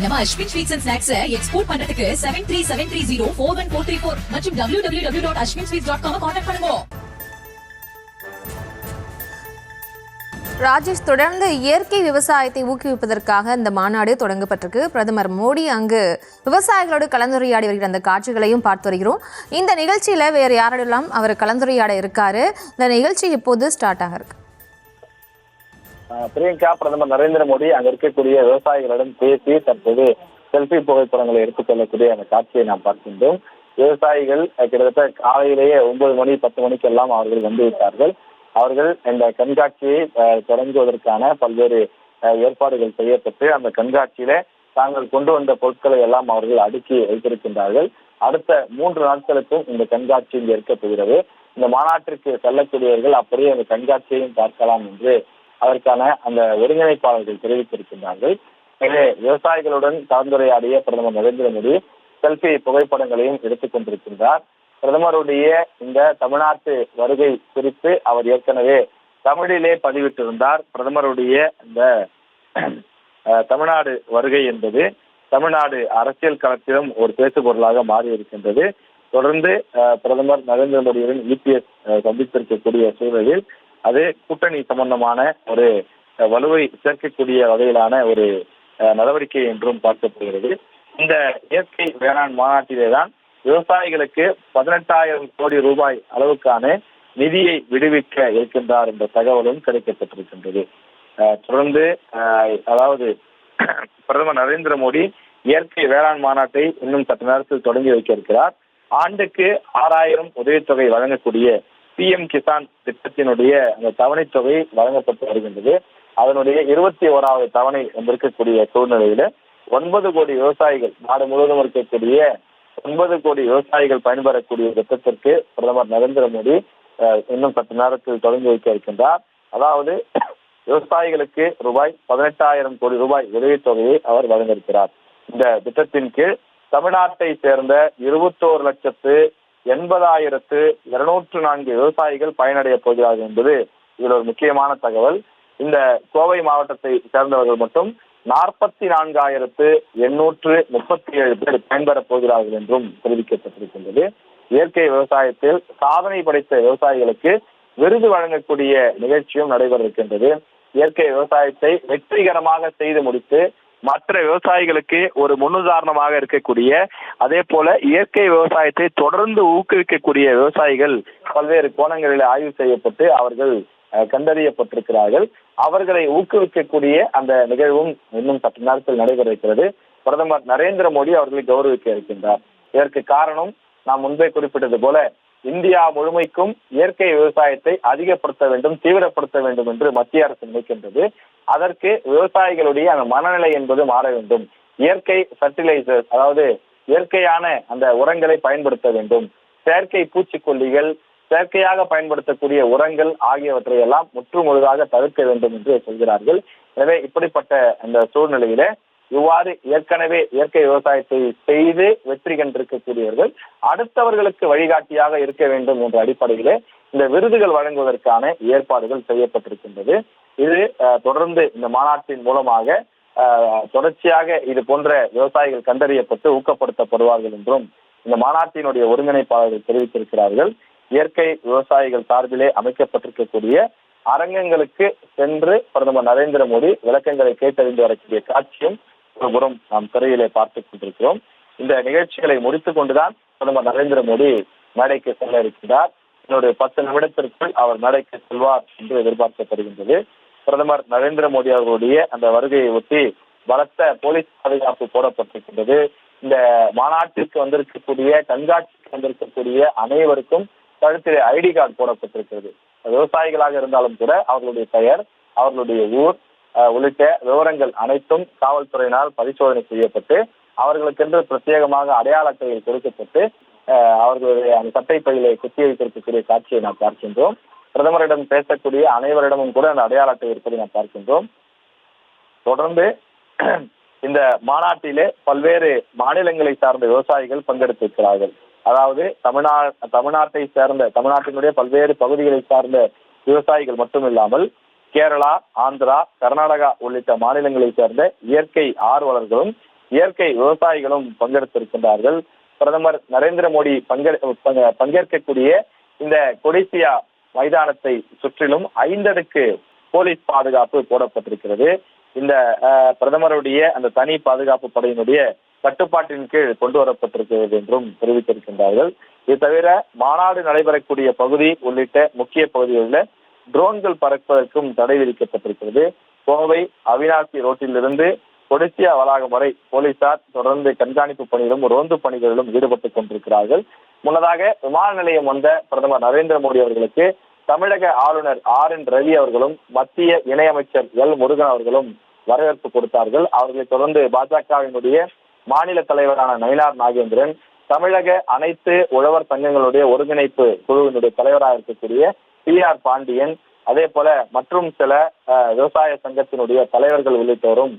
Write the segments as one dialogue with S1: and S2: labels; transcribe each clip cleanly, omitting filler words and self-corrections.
S1: நம்ம Ashwin sweets and snacks export பண்றதுக்கு 7373041434 மற்றும் www.ashwinsweets.com கான்டாக்ட் பண்ணுங்க.
S2: ராஜேஷ், தொடர்ந்து இயற்கை விவசாயத்தை ஊக்குவிப்பதற்காக இந்த மாநாடு தொடங்கப்பட்டிருக்கு. பிரதமர் மோடி அங்கு விவசாயிகளோடு கலந்துரையாடி வருகிற அந்த காட்சிகளையும் பார்த்து வருகிறோம். இந்த நிகழ்ச்சியில வேறு யாரெல்லாம் அவர் கலந்துரையாட இருக்காரு? இந்த நிகழ்ச்சி எப்போது ஸ்டார்ட் ஆக இருக்கு?
S3: பிரியங்கா, பிரதமர் நரேந்திர மோடி அங்க இருக்கக்கூடிய விவசாயிகளிடம் பேசி தற்போது செல்ஃபி புகைப்படங்களை எடுத்துக்கொள்ளக்கூடிய அந்த காட்சியை நாம் பார்க்கின்றோம். விவசாயிகள் கிட்டத்தட்ட காலையிலேயே 9 மணி 10 மணிக்கெல்லாம் அவர்கள் வந்துவிட்டார்கள். அவர்கள் இந்த கண்காட்சியை தொடங்குவதற்கான பல்வேறு ஏற்பாடுகள் செய்யப்பட்டு அந்த கண்காட்சியில தாங்கள் கொண்டு வந்த பொருட்களை எல்லாம் அவர்கள் அடுக்கி வைத்திருக்கின்றார்கள். அடுத்த 3 நாட்களுக்கும் இந்த கண்காட்சி இங்கு இருக்கப் போகிறது. இந்த மாநாட்டிற்கு செல்லக்கூடியவர்கள் அப்படியே அந்த கண்காட்சியையும் பார்க்கலாம் என்று அதற்கான அந்த ஒருங்கிணைப்பாளர்கள் தெரிவித்திருக்கின்றார்கள். எனவே விவசாயிகளுடன் கலந்துரையாடிய பிரதமர் நரேந்திர மோடி செல்ஃபி புகைப்படங்களையும் எடுத்துக் கொண்டிருக்கின்றார். பிரதமருடைய இந்த தமிழ்நாட்டு வருகை குறித்து அவர் ஏற்கனவே தமிழிலே பதிவிட்டிருந்தார். பிரதமருடைய இந்த தமிழ்நாடு வருகை என்பது தமிழ்நாடு அரசியல் களத்திலும் ஒரு பேசு பொருளாக மாறி இருக்கின்றது. தொடர்ந்து பிரதமர் நரேந்திர மோடியுடன் இபிஎஸ் சந்தித்திருக்கக்கூடிய சூழலில் அது கூட்டணி சம்பந்தமான ஒரு வலுவை சேர்க்கக்கூடிய வகையிலான ஒரு நடவடிக்கை என்றும் பார்க்கப்படுகிறது. இந்த இயற்கை வேளாண் மாநாட்டிலே தான் விவசாயிகளுக்கு 18,000 கோடி ரூபாய் அளவுக்கான நிதியை விடுவிக்க இருக்கின்றார் என்ற தகவலும் கிடைக்கப்பட்டிருக்கின்றது. தொடர்ந்து அதாவது பிரதமர் நரேந்திர மோடி இயற்கை வேளாண் மாநாட்டை இன்னும் சற்று நேரத்தில் தொடங்கி வைக்க இருக்கிறார். ஆண்டுக்கு 6,000 உதவித்தொகை வழங்கக்கூடிய PM கிசான் திட்டத்தினுடைய அந்த தவணை தொகை வழங்கப்பட்டு வருகின்றது. அதனுடைய 21வது தவணை வந்திருக்கக்கூடிய சூழ்நிலையில 9 கோடி விவசாயிகள், நாடு முழுவதும் இருக்கக்கூடிய 9 கோடி விவசாயிகள் பயன்பெறக்கூடிய திட்டத்திற்கு பிரதமர் நரேந்திர மோடி இன்னும் சற்று நேரத்தில் தொடங்கி வைக்க இருக்கின்றார். அதாவது விவசாயிகளுக்கு ரூபாய் 18,000 கோடி ரூபாய் உதவித்தொகையை அவர் வழங்க இருக்கிறார். இந்த திட்டத்தின் கீழ் தமிழ்நாட்டை சேர்ந்த 21,80,204 விவசாயிகள் பயனடைய போகிறார்கள் என்பது இதில் ஒரு முக்கியமான தகவல். இந்த கோவை மாவட்டத்தை சேர்ந்தவர்கள் மட்டும் 44,837 பேர் பயன்பெறப் போகிறார்கள் என்றும் தெரிவிக்கப்பட்டிருக்கின்றது. இயற்கை விவசாயத்தில் சாதனை படைத்த விவசாயிகளுக்கு விருது வழங்கக்கூடிய நிகழ்ச்சியும் நடைபெற இருக்கின்றது. இயற்கை விவசாயத்தை வெற்றிகரமாக செய்து முடித்து மற்ற விவசாயிகளுக்கு ஒரு முன்னுதாரணமாக இருக்கக்கூடிய, அதே போல இயற்கை விவசாயத்தை தொடர்ந்து ஊக்குவிக்கக்கூடிய விவசாயிகள் பல்வேறு கோணங்களில் ஆய்வு செய்யப்பட்டு அவர்கள் கண்டறியப்பட்டிருக்கிறார்கள். அவர்களை ஊக்குவிக்கக்கூடிய அந்த நிகழ்வும் இன்னும் சற்று நேரத்தில் நடைபெற இருக்கிறது. பிரதமர் நரேந்திர மோடி அவர்களை கௌரவிக்க இருக்கின்றார். இதற்கு காரணம் நாம் முன்பே குறிப்பிட்டது போல இந்தியா முழுமைக்கும் இயற்கை விவசாயத்தை அதிகப்படுத்த வேண்டும், தீவிரப்படுத்த வேண்டும் என்று மத்திய அரசு நினைக்கின்றது. அதற்கு விவசாயிகளுடைய அந்த மனநிலை என்பது மாற வேண்டும். இயற்கை ஃபர்டிலைசர், அதாவது இயற்கையான அந்த உரங்களை பயன்படுத்த வேண்டும். செயற்கை பூச்சிக்கொல்லிகள், செயற்கையாக பயன்படுத்தக்கூடிய உரங்கள் ஆகியவற்றை எல்லாம் முற்று முழுதாக தவிர்க்க வேண்டும் என்று சொல்கிறார்கள். எனவே இப்படிப்பட்ட அந்த சூழ்நிலையில இவ்வாறு ஏற்கனவே இயற்கை விவசாயத்தை செய்து வெற்றி கண்டிருக்கக்கூடியவர்கள் அடுத்தவர்களுக்கு வழிகாட்டியாக இருக்க வேண்டும் என்ற அடிப்படையிலே இந்த விருதுகள் வழங்குவதற்கான ஏற்பாடுகள் செய்யப்பட்டிருக்கின்றது. இது தொடர்ந்து இந்த மாநாட்டின் மூலமாக தொடர்ச்சியாக இது போன்ற விவசாயிகள் கண்டறியப்பட்டு ஊக்கப்படுத்தப்படுவார்கள் என்றும் இந்த மாநாட்டினுடைய ஒருங்கிணைப்பாளர்கள் தெரிவித்திருக்கிறார்கள். இயற்கை விவசாயிகள் சார்பிலே அமைக்கப்பட்டிருக்கக்கூடிய அரங்கங்களுக்கு சென்று பிரதமர் நரேந்திர மோடி விளக்கங்களை கேட்டறிந்து வரக்கூடிய காட்சியும் ஒரு புறம் நாம் திரையிலே பார்த்துக் கொண்டிருக்கிறோம். இந்த நிகழ்ச்சிகளை முடித்துக் கொண்டுதான் பிரதமர் நரேந்திர மோடி மேடைக்கு செல்ல இருக்கின்றார். இன்னொரு 10 நிமிடத்திற்குள் அவர் மேடைக்கு செல்வார் என்று எதிர்பார்க்கப்படுகின்றது. பிரதமர் நரேந்திர மோடி அவர்களுடைய அந்த வருகையை ஒட்டி பலத்த போலீஸ் பாதுகாப்பு போடப்பட்டிருக்கின்றது. இந்த மாநாட்டிற்கு வந்திருக்கக்கூடிய, கண்காட்சிக்கு வந்திருக்கக்கூடிய அனைவருக்கும் கழுத்திலே ஐடி கார்டு போடப்பட்டிருக்கிறது. விவசாயிகளாக இருந்தாலும் கூட அவர்களுடைய பெயர், அவர்களுடைய ஊர் உள்ளிட்ட விவரங்கள் அனைத்தும் காவல்துறையினால் பரிசோதனை செய்யப்பட்டு அவர்களுக்கென்று பிரத்யேகமாக அடையாள அட்டைகள் கொடுக்கப்பட்டு அவர்களுடைய அந்த சட்டை பையிலே குத்தி வைத்திருக்கக்கூடிய காட்சியை நாம் பார்க்கின்றோம். பிரதமரிடம் பேசக்கூடிய அனைவரிடமும் கூட அந்த அடையாள அட்டை இருப்பதை நாம் பார்க்கின்றோம். தொடர்ந்து இந்த மாநாட்டிலே பல்வேறு மாநிலங்களை சார்ந்த விவசாயிகள் பங்கெடுத்திருக்கிறார்கள். அதாவது தமிழ்நாட்டை சேர்ந்த, தமிழ்நாட்டினுடைய பல்வேறு பகுதிகளை சார்ந்த விவசாயிகள் மட்டுமில்லாமல் கேரளா, ஆந்திரா, கர்நாடகா உள்ளிட்ட மாநிலங்களை சேர்ந்த இயற்கை ஆர்வலர்களும் இயற்கை விவசாயிகளும் பங்கெடுத்திருக்கின்றார்கள். பிரதமர் நரேந்திர மோடி பங்கேற்கக்கூடிய இந்த கொடிசியா மைதானத்தை சுற்றிலும் 5 அடுக்கு போலீஸ் பாதுகாப்பு போடப்பட்டிருக்கிறது. இந்த பிரதமருடைய அந்த தனி பாதுகாப்பு படையினுடைய கட்டுப்பாட்டின் கீழ் கொண்டு வரப்பட்டிருக்கிறது என்றும் தெரிவித்திருக்கின்றார்கள். இது தவிர மாநாடு நடைபெறக்கூடிய பகுதி உள்ளிட்ட முக்கிய பகுதிகளில் ட்ரோன்கள் பறப்பதற்கும் தடை விதிக்கப்பட்டிருக்கிறது. கோவை அவினாசி ரோட்டிலிருந்து கொடிசியா வளாகம் வரை போலீசார் தொடர்ந்து கண்காணிப்பு பணியிலும் ரோந்து பணிகளிலும் ஈடுபட்டுக் கொண்டிருக்கிறார்கள். முன்னதாக விமான நிலையம் வந்த பிரதமர் நரேந்திர மோடி அவர்களுக்கு தமிழக ஆளுநர் RN ரவி அவர்களும் மத்திய இணையமைச்சர் L முருகன் அவர்களும் வரவேற்பு கொடுத்தார்கள். அவர்களை தொடர்ந்து பாஜகவினுடைய மாநில தலைவரான நயினார் நாகேந்திரன், தமிழக அனைத்து உழவர் சங்கங்களுடைய ஒருங்கிணைப்பு குழுவினுடைய தலைவராக இருக்கக்கூடிய PR பாண்டியன், அதே போல மற்றும் சில விவசாய சங்கத்தினுடைய தலைவர்கள் உள்ளிட்டோரும்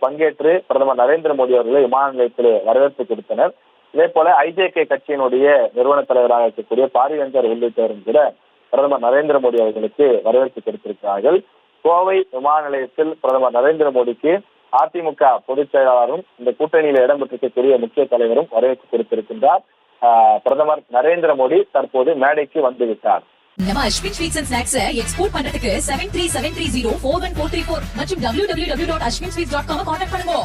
S3: பங்கேற்று பிரதமர் நரேந்திர மோடி அவர்களை விமான நிலையத்தில் வரவேற்பு கொடுத்தனர். இதே போல IJK கட்சியினுடைய நிறுவன தலைவராக இருக்கக்கூடிய பாரிவேந்தர் உள்ளிட்டோரும் கூட பிரதமர் நரேந்திர மோடி அவர்களுக்கு வரவேற்பு கொடுத்திருக்கிறார்கள். கோவை விமான நிலையத்தில் பிரதமர் நரேந்திர மோடிக்கு அதிமுக பொதுச் செயலாளரும் இந்த கூட்டணியில் இடம்பெற்றிருக்கக்கூடிய முக்கிய தலைவரும் வரவேற்பு கொடுத்திருக்கின்றார். பிரதமர் நரேந்திர மோடி தற்போது மேடைக்கு வந்துவிட்டார்.
S1: நம்ம Ashwin sweets and snacks export பண்றதுக்கு 7373041434 மற்றும் www.ashwinsweets.com கான்டாக்ட் பண்ணுங்க.